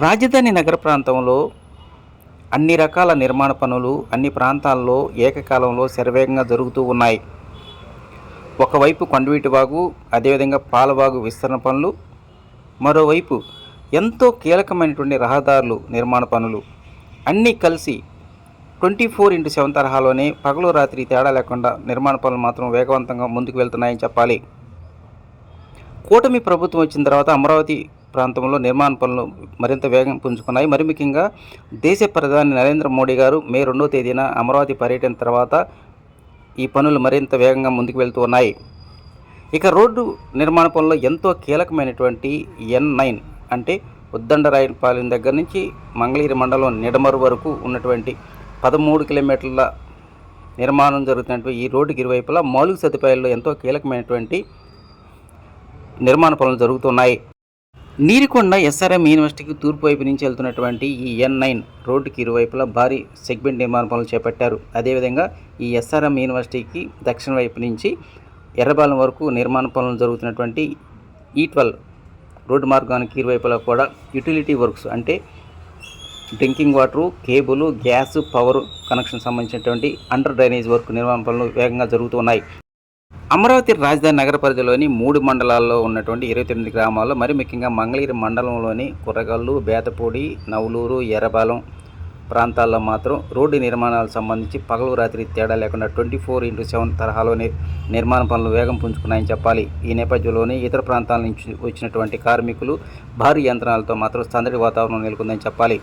రాజధాని నగర ప్రాంతంలో అన్ని రకాల నిర్మాణ పనులు అన్ని ప్రాంతాల్లో ఏకకాలంలో శరవేగంగా జరుగుతూ ఉన్నాయి. ఒకవైపు కొండవీటి వాగు, అదేవిధంగా పాలవాగు విస్తరణ పనులు, మరోవైపు ఎంతో కీలకమైనటువంటి రహదారులు నిర్మాణ పనులు అన్నీ కలిసి 24/7 తరహాలోనే పగలు రాత్రి తేడా లేకుండా నిర్మాణ పనులు మాత్రం వేగవంతంగా ముందుకు వెళ్తున్నాయని చెప్పాలి. కూటమి ప్రభుత్వం వచ్చిన తర్వాత అమరావతి ప్రాంతంలో నిర్మాణ పనులు మరింత వేగం పుంజుకున్నాయి. మరి ముఖ్యంగా దేశ ప్రధాని నరేంద్ర మోడీ గారు మే 2వ తేదీన అమరావతి పర్యటన తర్వాత ఈ పనులు మరింత వేగంగా ముందుకు వెళ్తూ ఉన్నాయి. ఇక రోడ్డు నిర్మాణ పనుల్లో ఎంతో కీలకమైనటువంటి N9 అంటే ఉద్దండరాయపాలెం దగ్గర నుంచి మంగళగిరి మండలం నిడమరు వరకు ఉన్నటువంటి 13 కిలోమీటర్ల నిర్మాణం జరుగుతున్నటువంటి ఈ రోడ్డుకి ఇరువైపులా మౌలిక సదుపాయాల్లో ఎంతో కీలకమైనటువంటి నిర్మాణ పనులు జరుగుతున్నాయి. నీరికొండ SRM యూనివర్సిటీకి తూర్పు వైపు నుంచి వెళ్తున్నటువంటి ఈ N9 రోడ్డుకి ఇరువైపులా భారీ సెగ్మెంట్ నిర్మాణ పనులు చేపట్టారు. అదేవిధంగా ఈ SRM యూనివర్సిటీకి దక్షిణ వైపు నుంచి ఎర్రబాలెం వరకు నిర్మాణ పనులు జరుగుతున్నటువంటి E12 రోడ్డు మార్గానికి ఇరువైపులా కూడా యుటిలిటీ వర్క్స్ అంటే drinking water, cable, gas, power connection సంబంధించినటువంటి అండర్ డ్రైనేజ్ వర్క్ నిర్మాణ పనులు వేగంగా జరుగుతున్నాయి. అమరావతి రాజధాని నగర పరిధిలోని 3 మండలాల్లో ఉన్నటువంటి 29 గ్రామాల్లో మరి ముఖ్యంగా మంగళగిరి మండలంలోని కుర్రగల్లు, బేతపూడి, నవలూరు, ఎర్రబాలెం ప్రాంతాల్లో మాత్రం రోడ్డు నిర్మాణాలకు సంబంధించి పగలు రాత్రి తేడా లేకుండా 24/7 తరహాలోనే నిర్మాణ పనులు వేగం పుంజుకున్నాయని చెప్పాలి. ఈ నేపథ్యంలోనే ఇతర ప్రాంతాల నుంచి వచ్చినటువంటి కార్మికులు భారీ యంత్రాలతో మాత్రం సందడి వాతావరణం నెలకొందని చెప్పాలి.